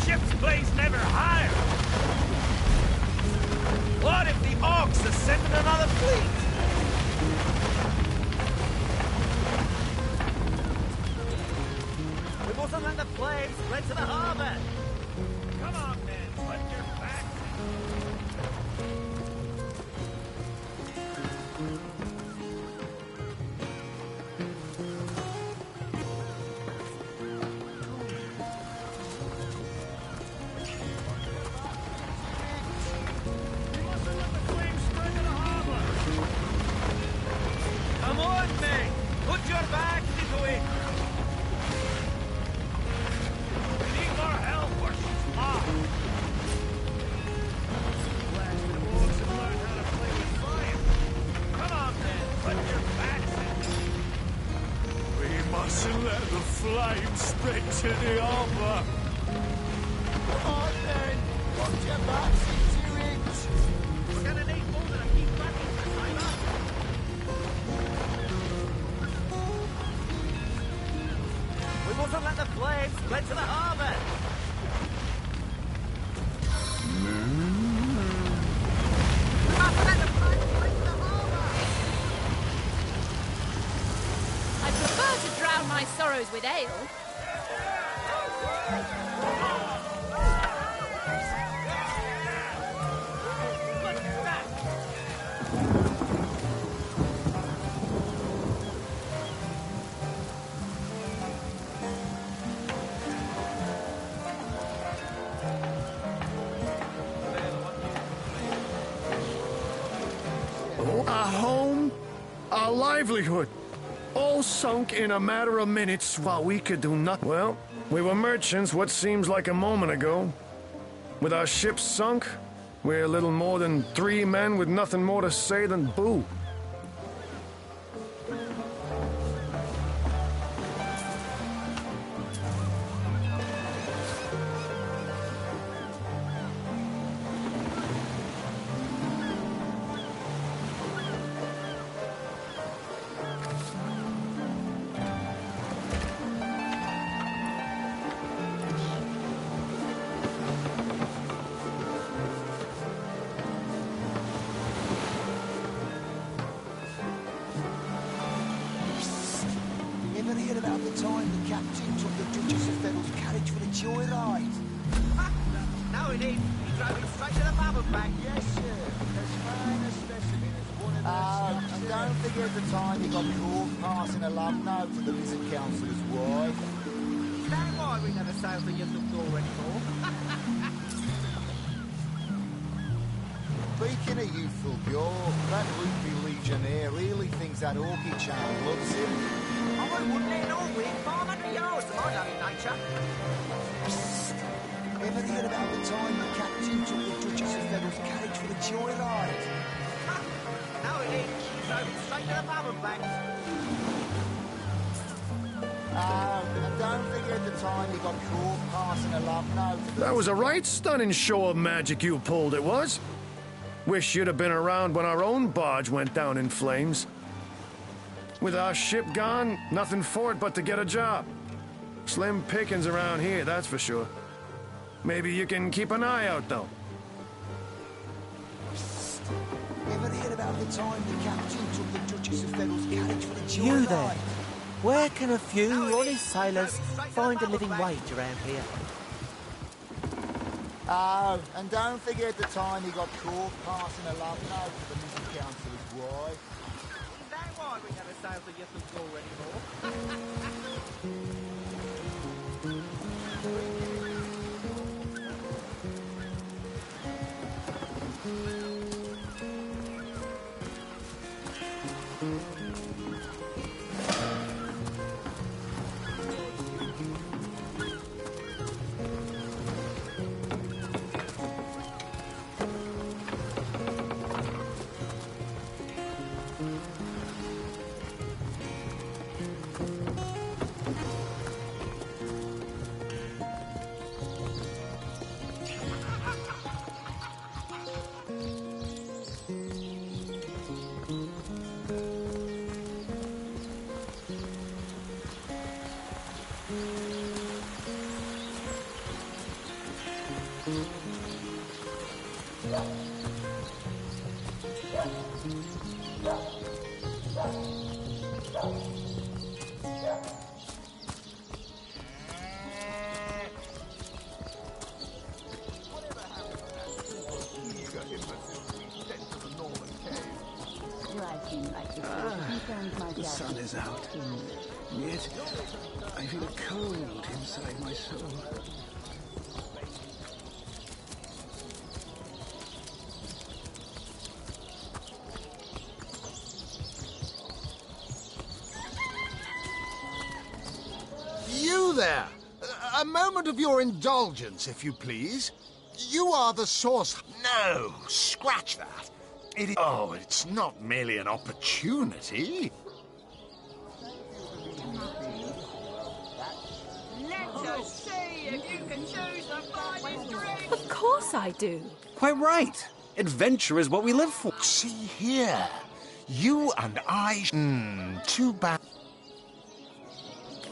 ship's blaze never higher. What if the orcs are sending another fleet? We mustn't let the flames spread to the harbour. Come on, men, put your backs Come on, men! Put your backs into it! We need more help or she's off. Blasted orcs have learned how to play with fire. Come on, men, put your backs in. We mustn't let the flames spread to the harbor. Come on, then! Put your backs into it! We're gonna need more than a few buckets, sailor. We mustn't let the flames spread to the harbour. We mustn't let the flames spread to the harbour. I prefer to drown my sorrows with ale. Our home, our livelihood, all sunk in a matter of minutes while we could do nothing. Well, we were merchants what seems like a moment ago. With our ship sunk, we're little more than 3 men with nothing more to say than boo. Ever heard about the time the captain took the Duchess of Fennel's carriage for a joyride? No, indeed. He drove it straight to the Babel bank. Yes, sir. As fine a specimen as one of those... and don't forget the time he got caught passing a love note to the Lizard Councillor's wife. Is that why we never sail the Yundum door anymore? Speaking of youthful Bjork, that Ruby Legionnaire really thinks that orchid charm loves him. Oh, I wouldn't let all win 500 yards to my own nature. Ever heard about the time the captain took the Duchess of Fennel's carriage for a joyride? No, indeed. He drove it straight to the Babel bank. And don't forget the time he got caught passing a love note to the... That was a right stunning show of magic you pulled, it was. Wish you'd have been around when our own barge went down in flames. With our ship gone, nothing for it but to get a job. Slim pickings around here, that's for sure. Maybe you can keep an eye out, though. Ever heard about the time the captain took the Duchess of Fennel's carriage for a joyride? You there? Where can a few honest sailors find a living wage around here? Oh, and don't forget the time he got caught passing a love note to the Lizard Councillor's wife. Is that why we never sail the Yundum door anymore? The sun is out, yet I feel cold inside my soul. You there! A moment of your indulgence, if you please. You are the source. No, scratch that. Oh, it's not merely an opportunity. Let us see if you can choose the finest drink. Of course I do. Quite right. Adventure is what we live for. See here. You and I... too bad.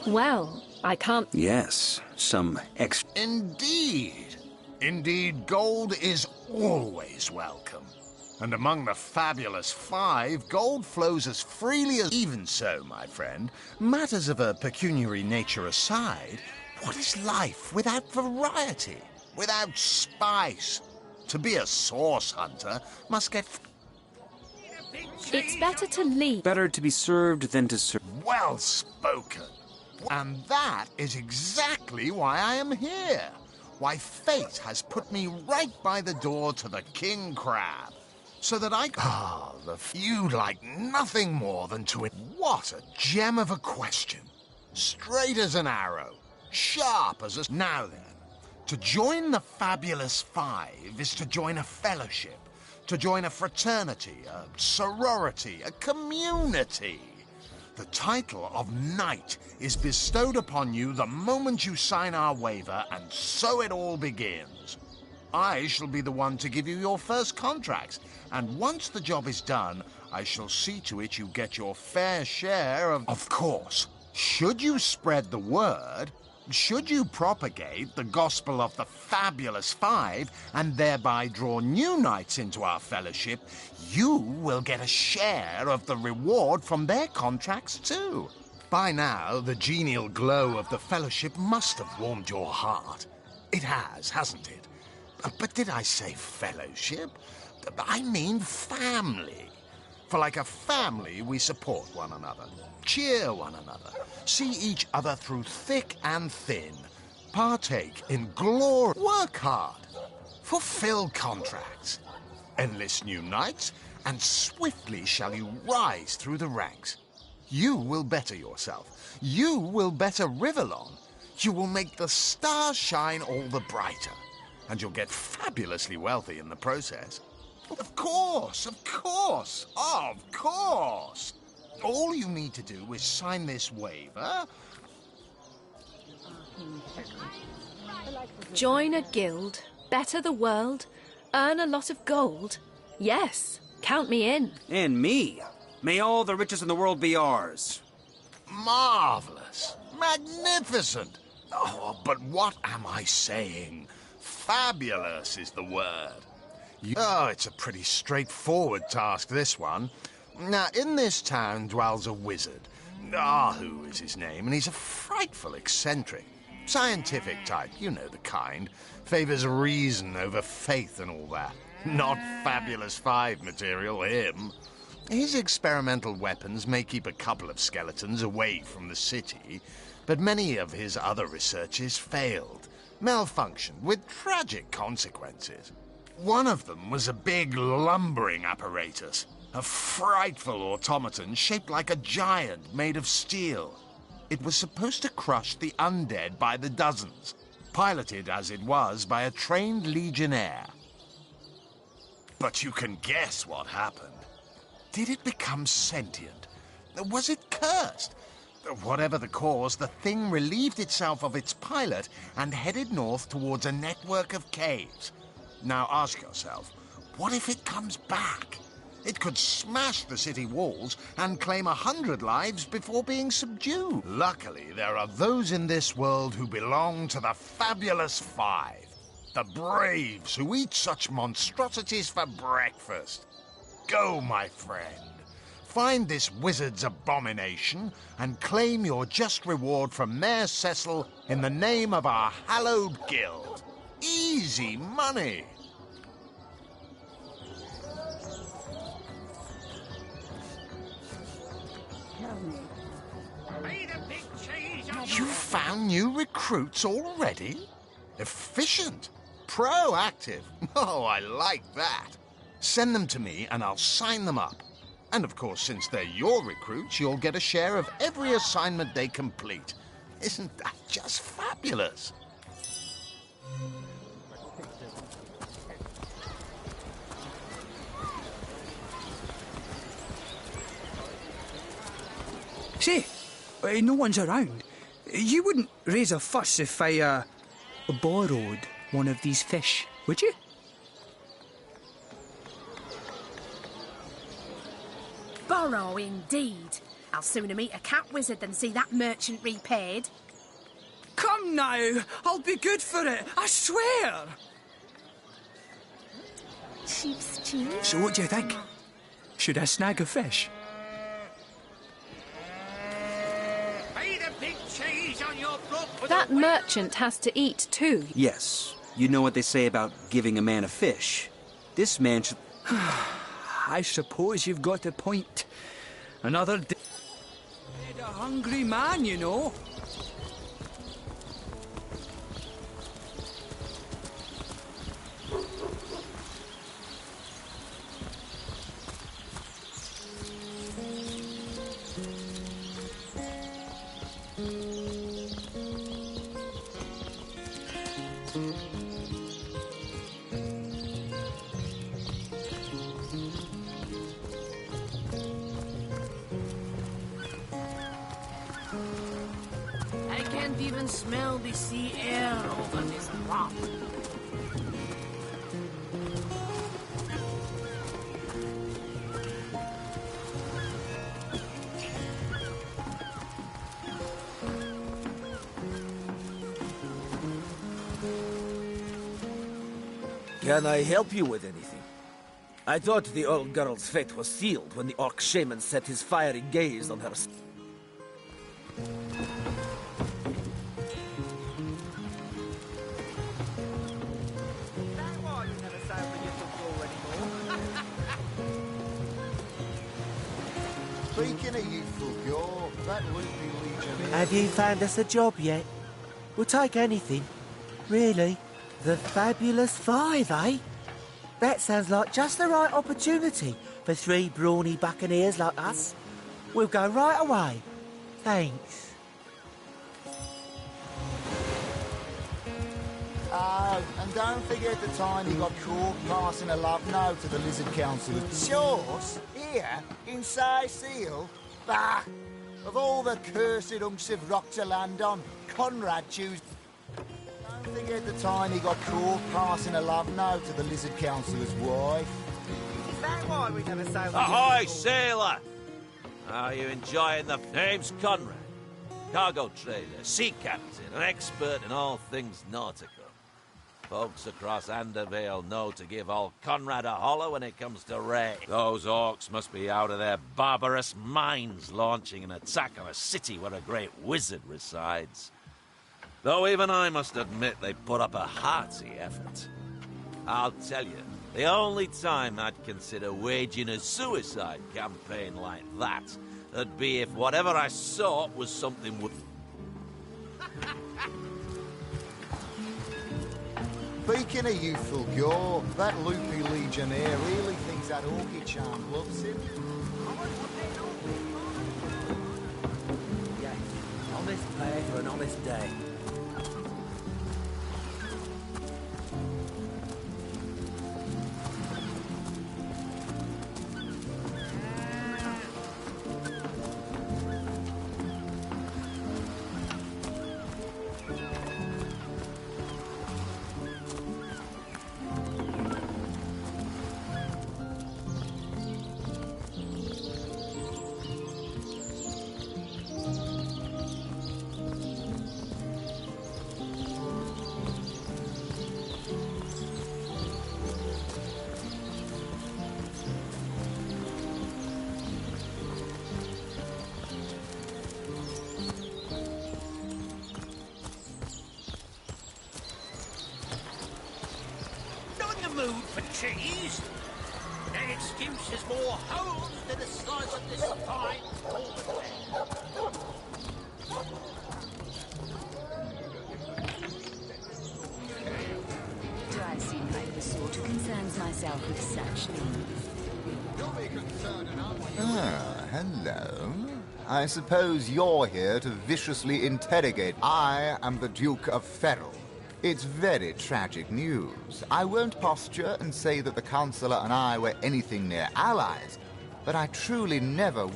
Well, I can't... Yes, some extra... Indeed. Indeed, gold is always welcome. And among the fabulous five, gold flows as freely as... Even so, my friend, matters of a pecuniary nature aside, what is life without variety, without spice? To be a source hunter must get... It's better to leave. Better to be served than to serve. Well spoken. And that is exactly why I am here. Why fate has put me right by the door to the King Crab. So that I... you'd like nothing more than to... What a gem of a question. Straight as an arrow. Sharp as a... Now then, to join the Fabulous Five is to join a fellowship. To join a fraternity, a sorority, a community. The title of Knight is bestowed upon you the moment you sign our waiver, and so it all begins. I shall be the one to give you your first contracts, and once the job is done, I shall see to it you get your fair share of... Of course, should you spread the word, should you propagate the gospel of the Fabulous Five, and thereby draw new knights into our fellowship, you will get a share of the reward from their contracts too. By now, the genial glow of the fellowship must have warmed your heart. It has, hasn't it? But did I say fellowship? I mean family. For like a family, we support one another, cheer one another, see each other through thick and thin, partake in glory, work hard, fulfill contracts, enlist new knights, and swiftly shall you rise through the ranks. You will better yourself. You will better Rivellon. You will make the stars shine all the brighter. And you'll get fabulously wealthy in the process. Of course, of course, of course. All you need to do is sign this waiver. Join a guild, better the world, earn a lot of gold. Yes, count me in. And me. May all the riches in the world be ours. Marvelous. Magnificent. Oh, but what am I saying? Fabulous is the word. Oh, it's a pretty straightforward task, this one. Now, in this town dwells a wizard. Who is his name? And he's a frightful eccentric. Scientific type, you know the kind. Favors reason over faith and all that. Not Fabulous Five material, him. His experimental weapons may keep a couple of skeletons away from the city, but many of his other researches failed, malfunctioned with tragic consequences. One of them was a big lumbering apparatus, a frightful automaton shaped like a giant made of steel. It was supposed to crush the undead by the dozens, piloted as it was by a trained legionnaire. But you can guess what happened. Did it become sentient? Was it cursed? Whatever the cause, the thing relieved itself of its pilot and headed north towards a network of caves. Now ask yourself, what if it comes back? It could smash the city walls and claim 100 lives before being subdued. Luckily, there are those in this world who belong to the Fabulous Five. the braves who eat such monstrosities for breakfast. Go, my friend. Find this wizard's abomination and claim your just reward from Mayor Cecil in the name of our hallowed guild. Easy money. You found new recruits already? Efficient. Proactive. Oh, I like that. Send them to me and I'll sign them up. And of course, since they're your recruits, you'll get a share of every assignment they complete. Isn't that just fabulous? Say, no one's around. You wouldn't raise a fuss if I, borrowed one of these fish, would you? Borrow, indeed. I'll sooner meet a cat wizard than see that merchant repaid. Come now, I'll be good for it, I swear! Sheep's cheese? So what do you think? Should I snag a fish? That merchant has to eat too. Yes. You know what they say about giving a man a fish. This man should... I suppose you've got a point. Another day... A hungry man, you know. I can't even smell the sea air over this rock. Can I help you with anything? I thought the old girl's fate was sealed when the orc shaman set his fiery gaze on her. Speaking of youthful gore, that loopy legionnaire... Have you found us a job yet? We'll take anything. Really? The Fabulous Five, eh? That sounds like just the right opportunity for three brawny buccaneers like us. We'll go right away. Thanks. Oh, and don't forget the time you got caught passing a love note to the Lizard Council. Yours? Here? Inside Seal? Bah! Of all the cursed hunks of rock to land on, Conrad chose... Don't forget the time he got caught passing a love note to the Lizard Councilor's wife. Is that why we never sailed? Ahoy, sailor! Are you enjoying the name's Conrad? Cargo trader, sea captain, an expert in all things nautical. Folks across Andervale know to give old Conrad a holler when it comes to raid. Those orcs must be out of their barbarous minds launching an attack on a city where a great wizard resides. Though even I must admit they put up a hearty effort. I'll tell you, the only time I'd consider waging a suicide campaign like that would be if whatever I sought was something would... Speaking of youthful gore, that loopy legionnaire really thinks that orchid charm loves him. Yeah, honest pay for an honest day. mood for cheese? That excuse is more holes than the size of this fine golden man. Do I seem like the sort who concerns myself with such things? You'll be concerned enough. Ah, hello. I suppose you're here to viciously interrogate. I am the Duke of Ferrell. It's very tragic news. I won't posture and say that the Chancellor and I were anything near allies, but I truly never...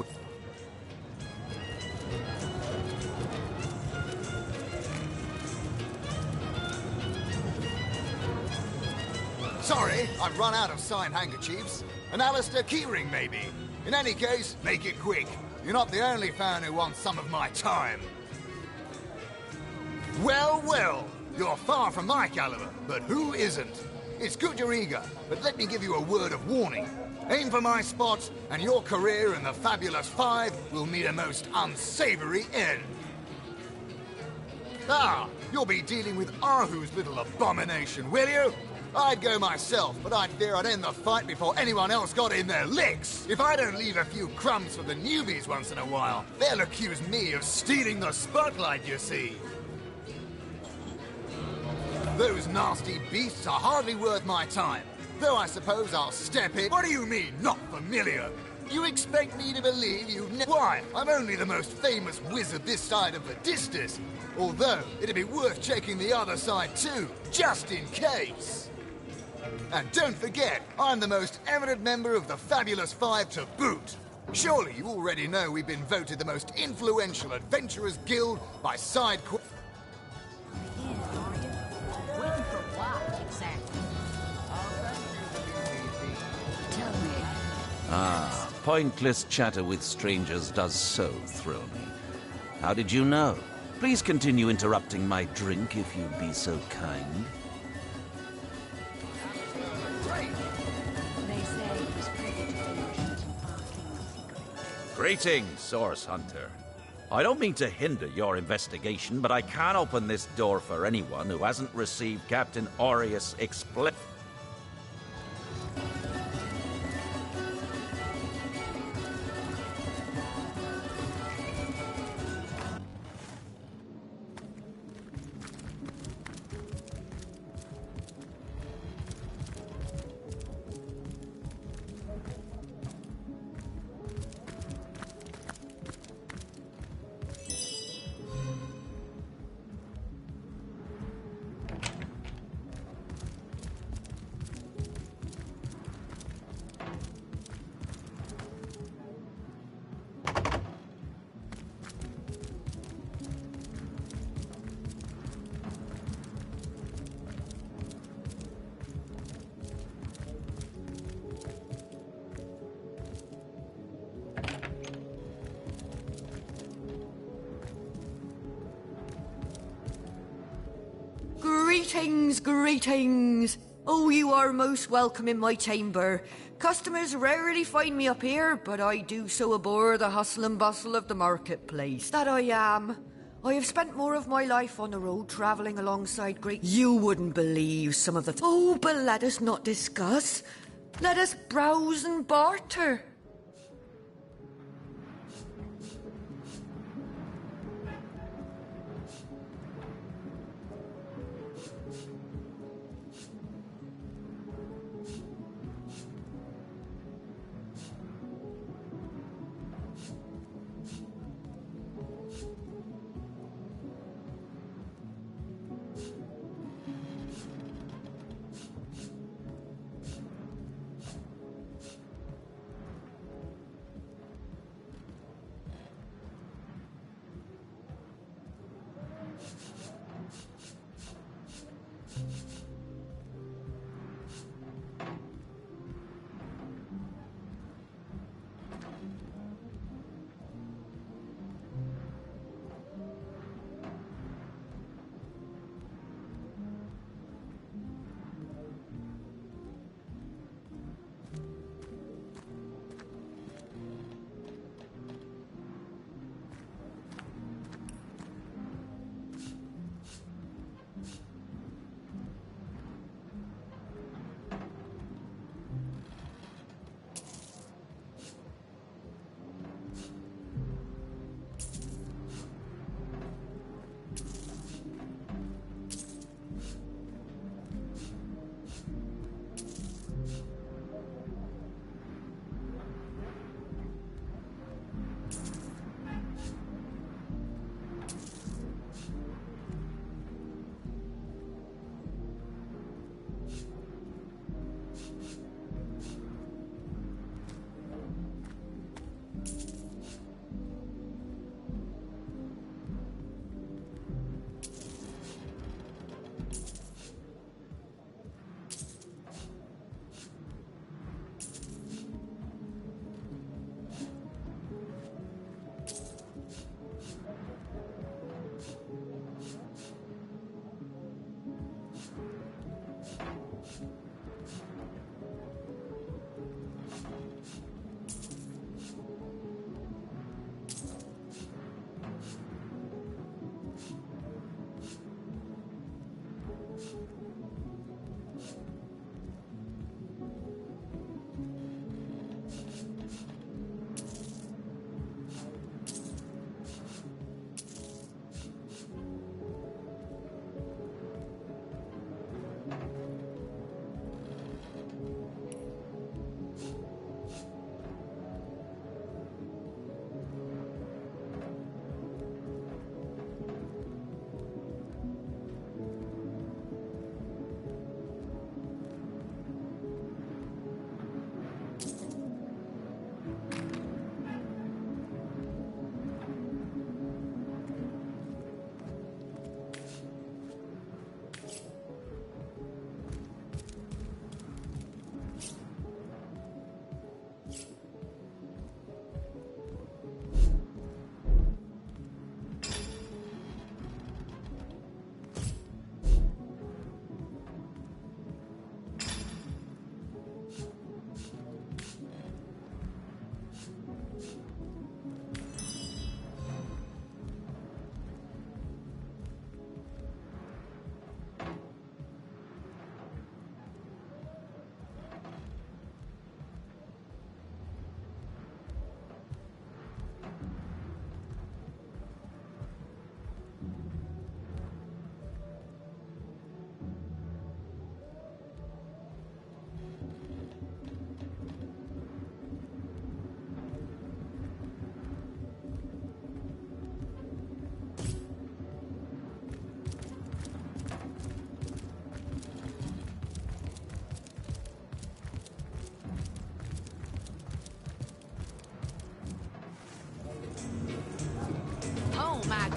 Sorry, I've run out of signed handkerchiefs. An Alistair keyring, maybe. In any case, make it quick. You're not the only fan who wants some of my time. Well, well, you're far from my caliber, but who isn't? It's good you're eager, but let me give you a word of warning. Aim for my spot, and your career in the Fabulous Five will meet a most unsavory end. Ah, you'll be dealing with Ahu's little abomination, will you? I'd go myself, but I'd fear I'd end the fight before anyone else got in their licks. If I don't leave a few crumbs for the newbies once in a while, they'll accuse me of stealing the spotlight, you see. Those nasty beasts are hardly worth my time, though I suppose I'll step in. What do you mean, not familiar? You expect me to believe you've Why, I'm only the most famous wizard this side of the distance, although it'd be worth checking the other side too, just in case. And don't forget, I'm the most eminent member of the Fabulous Five to boot. Surely you already know we've been voted the most influential adventurers guild by side Waiting for what, exactly? Tell me. Ah, pointless chatter with strangers does so thrill me. How did you know? Please continue interrupting my drink if you'd be so kind. Greetings, Source Hunter. I don't mean to hinder your investigation, but I can't open this door for anyone who hasn't received Captain Aureus' Greetings, greetings. Oh, you are most welcome in my chamber. Customers rarely find me up here, but I do so abhor the hustle and bustle of the marketplace. That I am. I have spent more of my life on the road travelling alongside great... You wouldn't believe some of the... Oh, but let us not discuss. Let us browse and barter.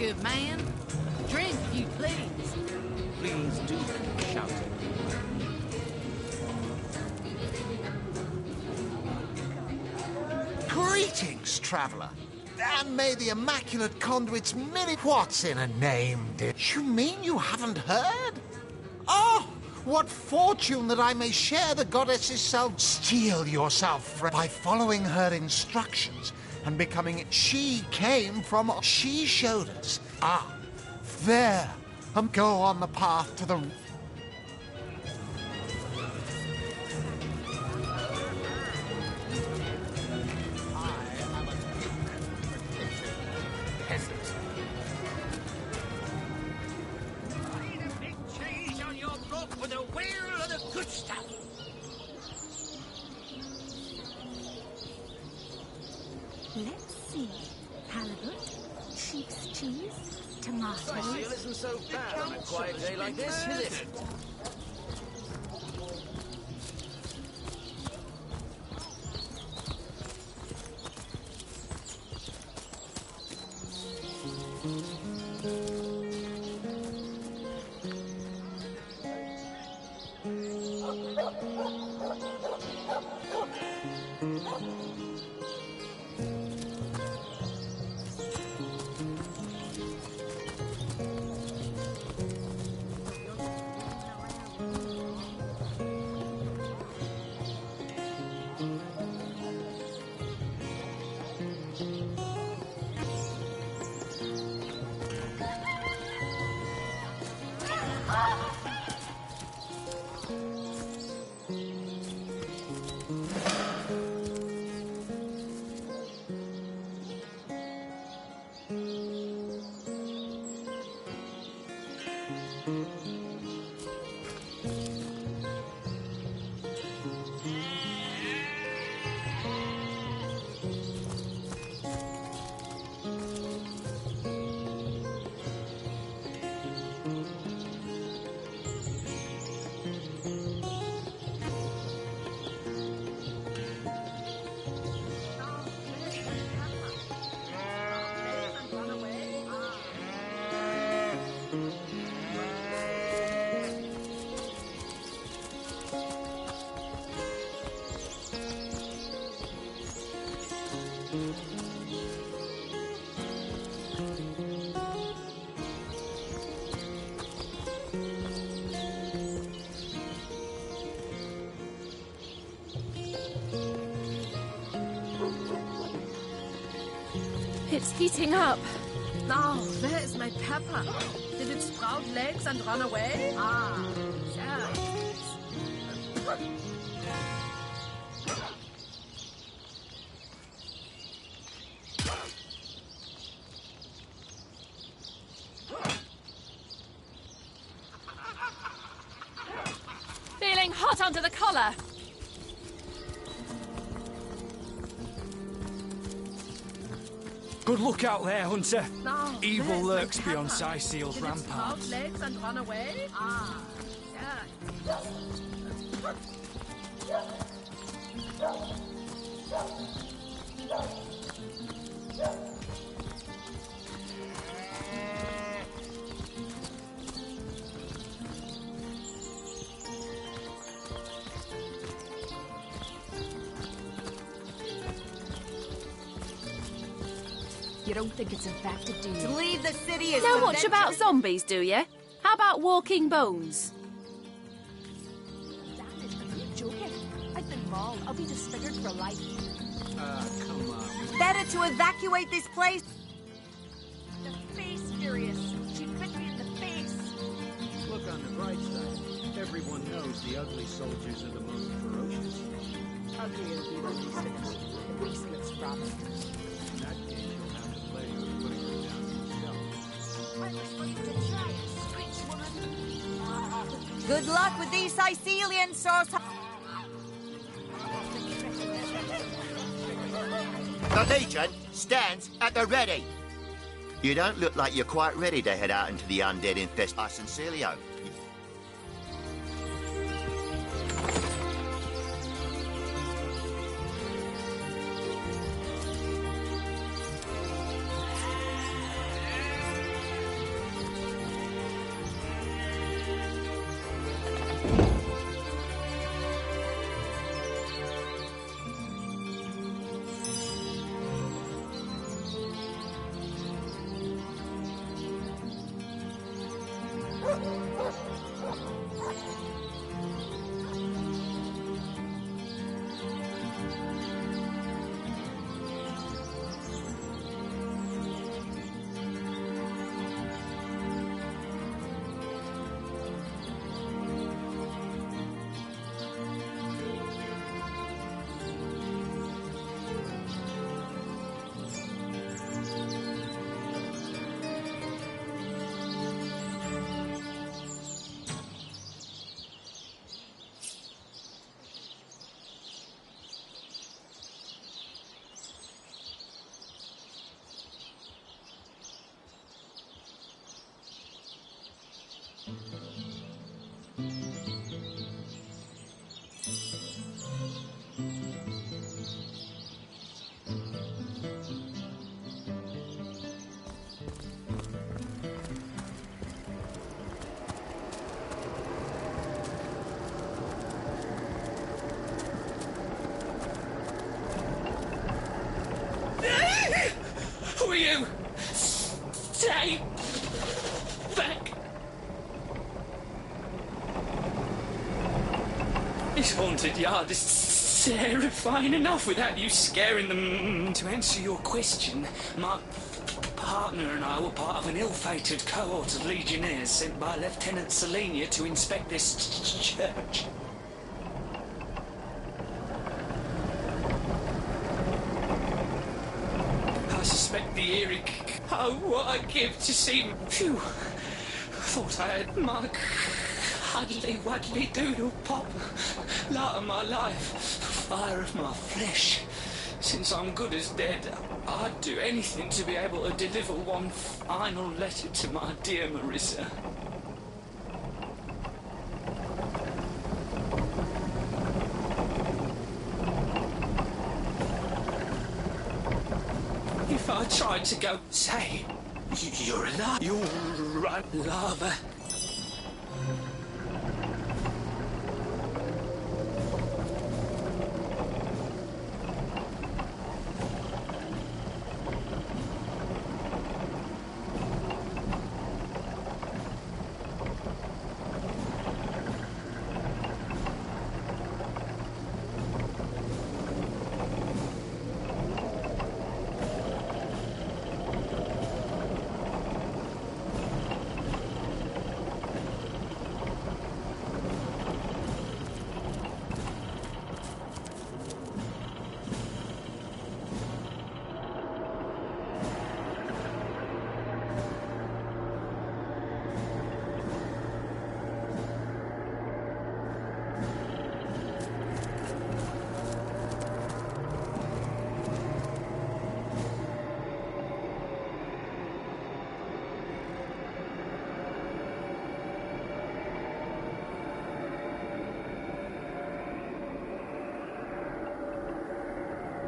good man. Drink, if you please. Please do, shouted. Greetings, traveller. And may the Immaculate Conduit's many... What's in a name, dear? You mean you haven't heard? Oh, what fortune that I may share the goddess's self. Steel yourself, friend, by following her instructions and becoming... She came from... She showed us. Ah, there. Go on the path to the... Let's see. Halibut, sheep's cheese, tomatoes. Seal isn't so bad on a quiet day like this, is it? It's heating up. Oh, there's my pepper. Did it sprout legs and run away? Ah, yes. Feeling hot under the collar. Good luck out there, Hunter. No, Evil there's my lurks beyond pepper. Syseal's Did it sprout ramparts. legs and run away? Ah, yes. You don't think it's infected, do you? To leave the city is Know to much venture- about zombies, do you? How about walking bones? Damn it, are you joking? I've been mauled. I'll be disfigured for life. Come on. Better to evacuate this place. The face furious. She bit me in the face. Look on the bright side. Everyone knows the ugly soldiers are the most ferocious. Uglier be when we finish. The beast gets from it. In that case, you'll have the pleasure of putting her down yourself. I was ready to try it, streets woman. Good luck with these Sicilian sauce. The Legion stands at the ready. You don't look like you're quite ready to head out into the undead infest. I sincerely hope. Who are you? Stay back. This haunted yard is terrifying enough without you scaring them. To answer your question, my partner and I were part of an ill-fated cohort of legionnaires sent by Lieutenant Selenia to inspect this church. I suspect the eerie what I give to see him. Phew. Thought I had my cuddly wuddly doodle pop. Light of my life, fire of my flesh. Since I'm good as dead, I'd do anything to be able to deliver one final letter to my dear Marissa. If I tried to go, say, you're alive, you'll run lava.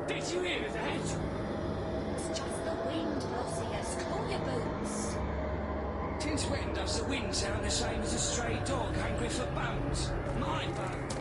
Did you hear that? It's just the wind, Blossius. Claw your boots. Since when does the wind sound the same as a stray dog hungry for bones? My bones.